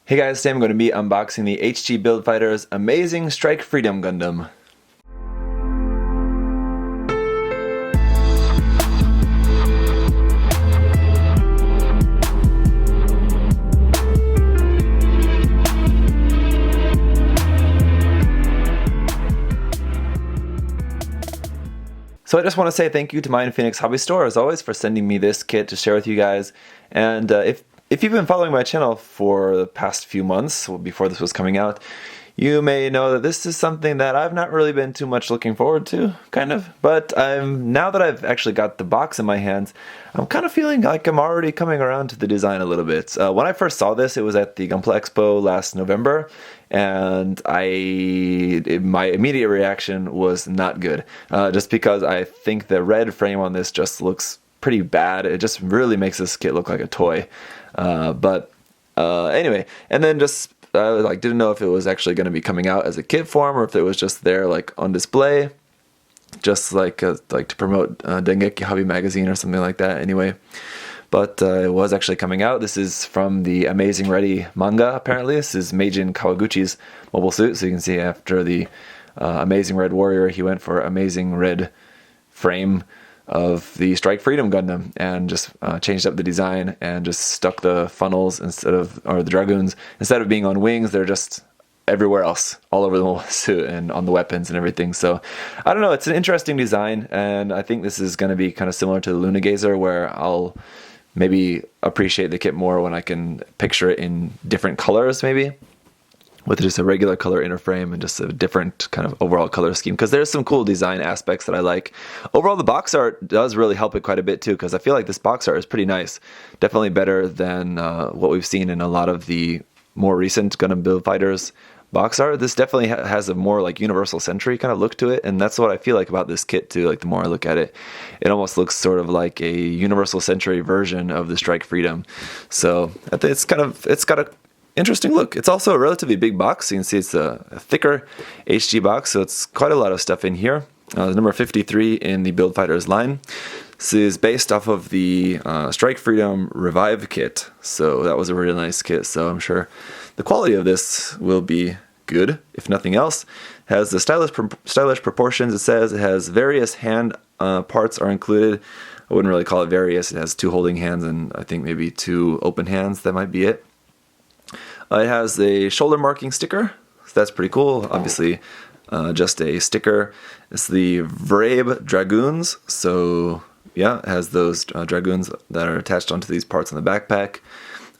Hey guys, today I'm going to be unboxing the HG Build Fighters Amazing Strike Freedom Gundam. So I just want to say thank you to MindFenix Hobby Store, as always, for sending me this kit to share with you guys. And if you've been following my channel for the past few months, before this was coming out, you may know that this is something that I've not really been too much looking forward to, kind of. But now that I've actually got the box in my hands, I'm kind of feeling like I'm already coming around to the design a little bit. When I first saw this, it was at the Gunpla Expo last November, and my immediate reaction was not good, just because I think the red frame on this just looks pretty bad. It just really makes this kit look like a toy. Anyway, and then just didn't know if it was actually going to be coming out as a kit form or if it was just there on display, just like to promote Dengeki Hobby Magazine or something like that. Anyway, but it was actually coming out. This is from the Amazing Ready manga. Apparently, this is Meijin Kawaguchi's mobile suit. So you can see after the Amazing Red Warrior, he went for Amazing Red frame of the Strike Freedom Gundam and just changed up the design and just stuck the funnels or the Dragoons, instead of being on wings, they're just everywhere else, all over the whole suit and on the weapons and everything. So I don't know, it's an interesting design, and I think this is going to be kind of similar to the Luna Gazer, where I'll maybe appreciate the kit more when I can picture it in different colors, maybe with just a regular color inner frame and just a different kind of overall color scheme, because there's some cool design aspects that I like. Overall, the box art does really help it quite a bit too, because I feel like this box art is pretty nice. Definitely better than what we've seen in a lot of the more recent Gundam Build Fighters box art. This definitely has a more like Universal Century kind of look to it, and that's what I feel like about this kit too. Like, the more I look at it, it almost looks sort of like a Universal Century version of the Strike Freedom. So I think it's got a interesting look. It's also a relatively big box. You can see it's a thicker HG box, so it's quite a lot of stuff in here. Number 53 in the Build Fighters line. This is based off of the Strike Freedom Revive kit, so that was a really nice kit. So I'm sure the quality of this will be good, if nothing else. It has the stylish proportions. It says it has various hand parts are included. I wouldn't really call it various. It has 2 holding hands and I think maybe 2 open hands. That might be it. It has a shoulder marking sticker, so that's pretty cool. Obviously, just a sticker. It's the Vrabe Dragoons, so yeah, it has those Dragoons that are attached onto these parts on the backpack.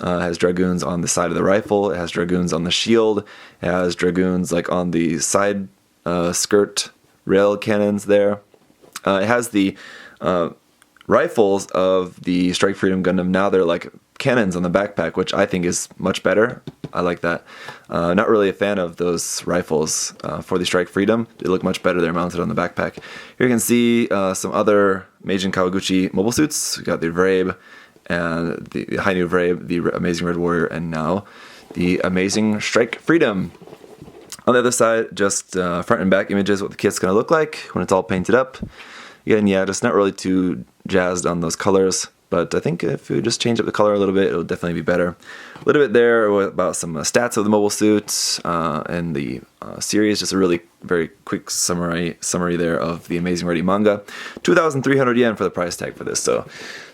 It has Dragoons on the side of the rifle. It has Dragoons on the shield. It has Dragoons on the side skirt rail cannons there. It has the rifles of the Strike Freedom Gundam. Now they're like cannons on the backpack, which I think is much better. I like that. Not really a fan of those rifles for the Strike Freedom. They look much better. They're mounted on the backpack. Here you can see some other Meijin Kawaguchi mobile suits. We got the Vrabe and the Hainu Vrabe, the Amazing Red Warrior, and now the Amazing Strike Freedom. On the other side, just front and back images, what the kit's going to look like when it's all painted up. Again, yeah, just not really too jazzed on those colors, but I think if we just change up the color a little bit, it'll definitely be better. A little bit there about some stats of the mobile suit and the series, just a really very quick summary there of the Amazing Ready manga. 2,300 yen for the price tag for this, so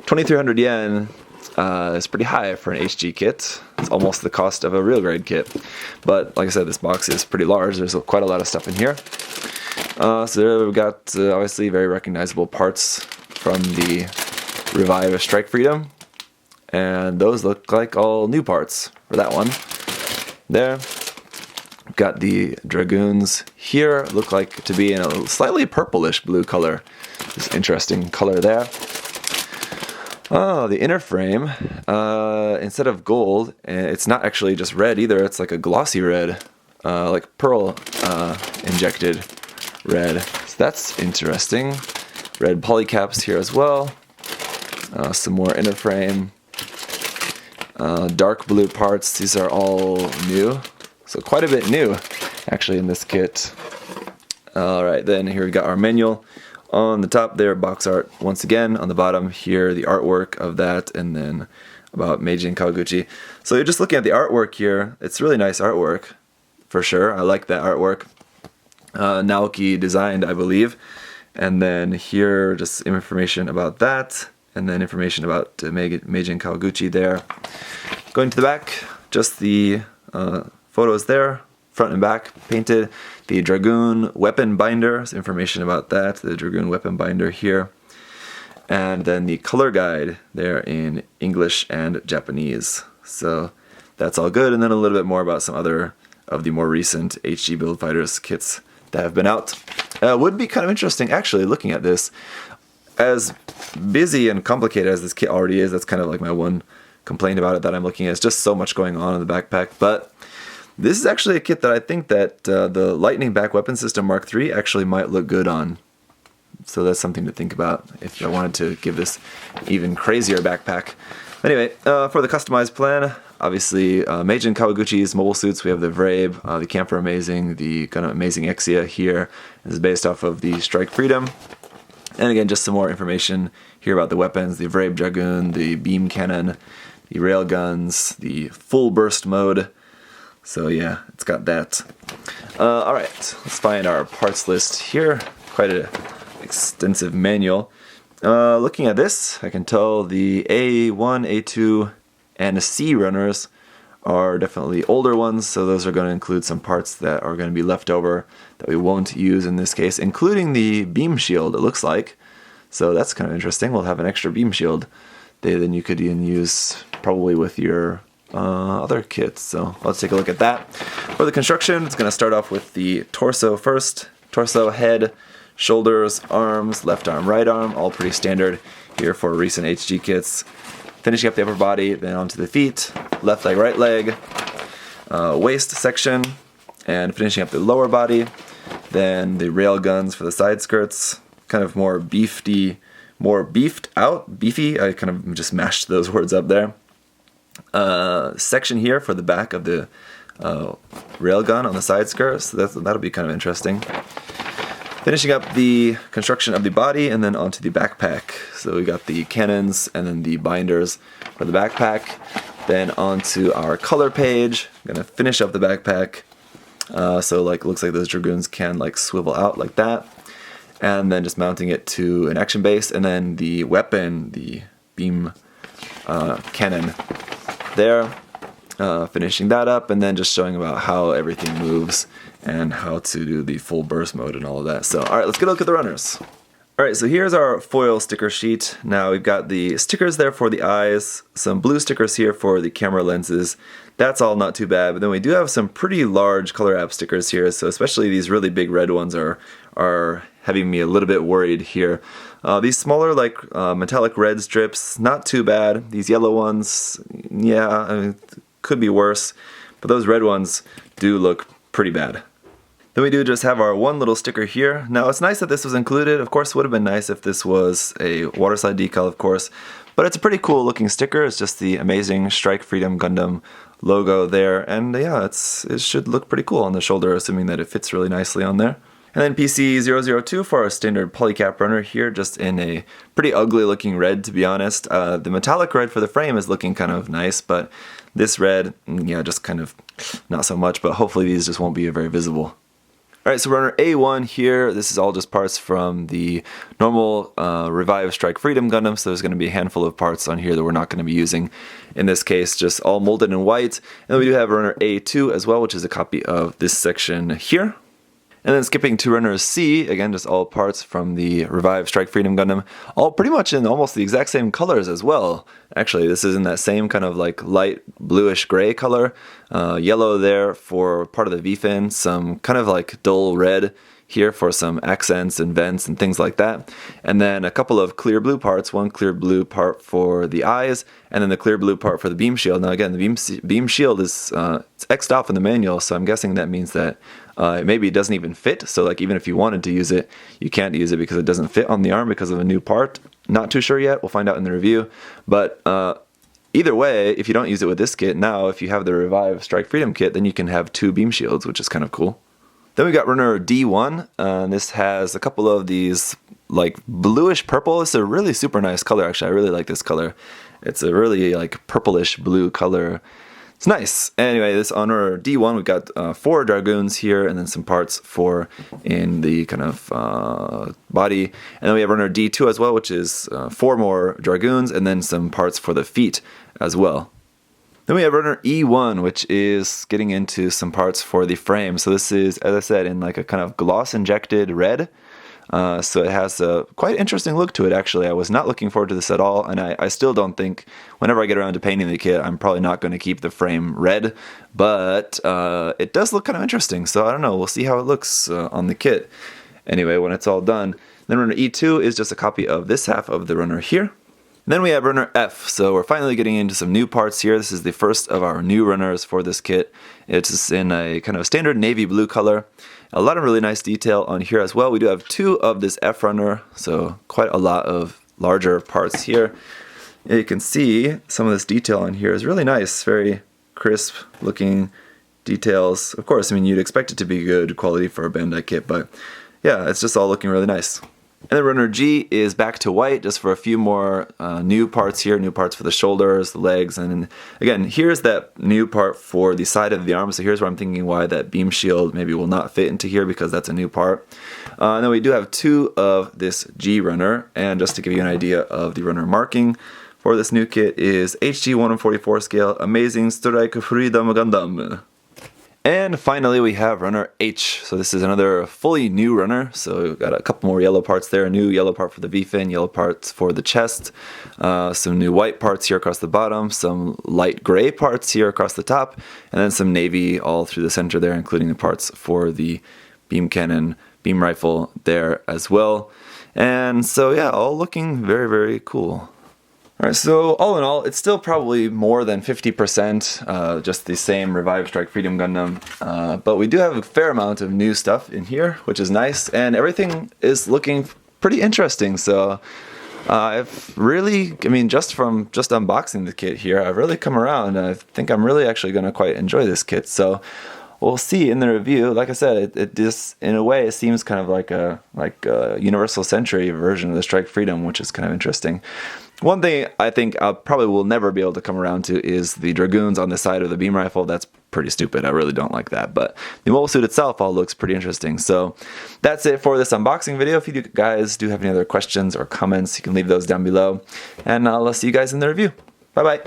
2,300 yen is pretty high for an HG kit. It's almost the cost of a real grade kit, but like I said, this box is pretty large. There's quite a lot of stuff in here. So there we've got obviously very recognizable parts from the Revive Strike Freedom, and those look like all new parts for that one. There, we've got the Dragoons here, look like to be in a slightly purplish blue color. Just interesting color there. Oh, the inner frame, instead of gold, it's not actually just red either. It's like a glossy red, like pearl injected red. So that's interesting. Red polycaps here as well. Some more inner frame. Dark blue parts. These are all new. So quite a bit new, actually, in this kit. Alright, then here we got our manual. On the top there, box art once again. On the bottom here, the artwork of that, and then about Meijin Kawaguchi. So you're just looking at the artwork here. It's really nice artwork, for sure. I like that artwork. Naoki designed, I believe. And then here, just information about that, and then information about Meijin Kawaguchi there. Going to the back, just the photos there, front and back painted. The Dragoon weapon binder, information about that, the Dragoon weapon binder here. And then the color guide there in English and Japanese. So that's all good. And then a little bit more about some other of the more recent HG Build Fighters kits that have been out. Would be kind of interesting, actually, looking at this. As busy and complicated as this kit already is, that's kind of like my one complaint about it that I'm looking at. It's just so much going on in the backpack. But this is actually a kit that I think that the Lightning Back Weapon System Mark III actually might look good on. So that's something to think about if I wanted to give this even crazier backpack. Anyway, for the customized plan, obviously Meijin Kawaguchi's mobile suits. We have the Vrabe, the Camper Amazing, the Gundam Amazing Exia here. This is based off of the Strike Freedom. And again, just some more information here about the weapons, the Vrabe Dragoon, the beam cannon, the railguns, the full burst mode. So yeah, it's got that. Alright, let's find our parts list here. Quite an extensive manual. Looking at this, I can tell the A1, A2, and C runners are definitely older ones, so those are going to include some parts that are going to be left over that we won't use in this case, including the beam shield, it looks like. So that's kind of interesting. We'll have an extra beam shield then you could even use probably with your other kits. So let's take a look at that. For the construction, it's going to start off with the torso first. Torso, head, shoulders, arms, left arm, right arm, all pretty standard here for recent HG kits. Finishing up the upper body, then onto the feet, left leg, right leg, waist section, and finishing up the lower body. Then the rail guns for the side skirts, kind of more beefed out, beefy. I kind of just mashed those words up there. Section here for the back of the rail gun on the side skirt, so that'll be kind of interesting. Finishing up the construction of the body and then onto the backpack. So we got the cannons and then the binders for the backpack. Then onto our color page. I'm gonna finish up the backpack. So like looks like those Dragoons can like swivel out like that. And then just mounting it to an action base, and then the weapon, the beam cannon there. Finishing that up, and then just showing about how everything moves and how to do the full burst mode and all of that. So, alright, let's get a look at the runners. Alright, so here's our foil sticker sheet. Now we've got the stickers there for the eyes, some blue stickers here for the camera lenses. That's all not too bad, but then we do have some pretty large color app stickers here, so especially these really big red ones are having me a little bit worried here. These smaller, like metallic red strips, not too bad. These yellow ones, yeah, I mean, could be worse, but those red ones do look pretty bad. Then we do just have our one little sticker here. Now it's nice that this was included. Of course, it would have been nice if this was a waterslide decal, of course, but it's a pretty cool looking sticker. It's just the Amazing Strike Freedom Gundam logo there, and yeah, it should look pretty cool on the shoulder, assuming that it fits really nicely on there. And then PC002 for our standard polycap runner here, just in a pretty ugly looking red, to be honest. The metallic red for the frame is looking kind of nice, but this red, yeah, just kind of not so much, but hopefully these just won't be very visible. Alright, so runner A1 here, this is all just parts from the normal Revive Strike Freedom Gundam, so there's going to be a handful of parts on here that we're not going to be using. In this case, just all molded in white. And then we do have runner A2 as well, which is a copy of this section here. And then skipping to runner C, again, just all parts from the Revive Strike Freedom Gundam, all pretty much in almost the exact same colors as well. Actually, this is in that same kind of like light bluish gray color. Yellow there for part of the V-fin, some kind of like dull red here for some accents and vents and things like that. And then a couple of clear blue parts, one clear blue part for the eyes, and then the clear blue part for the beam shield. Now again, the beam shield is it's X'd off in the manual, so I'm guessing that means that maybe it doesn't even fit. So like even if you wanted to use it, you can't use it because it doesn't fit on the arm because of a new part. Not too sure yet, we'll find out in the review. But either way, if you don't use it with this kit, now if you have the Revive Strike Freedom kit, then you can have two beam shields, which is kind of cool. Then we got runner D1. This has a couple of these like bluish purple. It's a really super nice color, actually. I really like this color. It's a really like purplish blue color. It's nice. Anyway, this on our D1, we've got 4 Dragoons here, and then some parts for in the kind of body. And then we have runner D2 as well, which is 4 more Dragoons, and then some parts for the feet as well. Then we have runner E1, which is getting into some parts for the frame. So this is, as I said, in like a kind of gloss injected red. So it has a quite interesting look to it, actually. I was not looking forward to this at all, and I still don't think, whenever I get around to painting the kit, I'm probably not going to keep the frame red, but it does look kind of interesting, so I don't know, we'll see how it looks on the kit. Anyway, when it's all done. Then runner E2 is just a copy of this half of the runner here. And then we have runner F, so we're finally getting into some new parts here. This is the first of our new runners for this kit. It's in a kind of standard navy blue color. A lot of really nice detail on here as well. We do have 2 of this F runner, so quite a lot of larger parts here. And you can see some of this detail on here is really nice, very crisp looking details. Of course, I mean, you'd expect it to be good quality for a Bandai kit, but yeah, it's just all looking really nice. And then runner G is back to white, just for a few more new parts here, new parts for the shoulders, the legs, and again, here's that new part for the side of the arm, so here's where I'm thinking why that beam shield maybe will not fit into here, because that's a new part. And then we do have 2 of this G runner, and just to give you an idea of the runner marking for this new kit is HG 1/44 scale, Amazing Strike Freedom Gundam. And finally we have runner H. So this is another fully new runner. So we've got a couple more yellow parts there, a new yellow part for the V-fin, yellow parts for the chest, some new white parts here across the bottom, some light gray parts here across the top, and then some navy all through the center there, including the parts for the beam cannon, beam rifle there as well. And so yeah, all looking very, very cool. Alright, so all in all, it's still probably more than 50% just the same Revived Strike Freedom Gundam, but we do have a fair amount of new stuff in here, which is nice, and everything is looking pretty interesting. So I've really, I mean, just from unboxing the kit here, I've really come around, and I think I'm really actually going to quite enjoy this kit. So we'll see in the review. Like I said, it just, in a way, it seems kind of like a Universal Century version of the Strike Freedom, which is kind of interesting. One thing I think I probably will never be able to come around to is the Dragoons on the side of the beam rifle. That's pretty stupid. I really don't like that. But the mobile suit itself all looks pretty interesting. So that's it for this unboxing video. If you guys do have any other questions or comments, you can leave those down below. And I'll see you guys in the review. Bye-bye.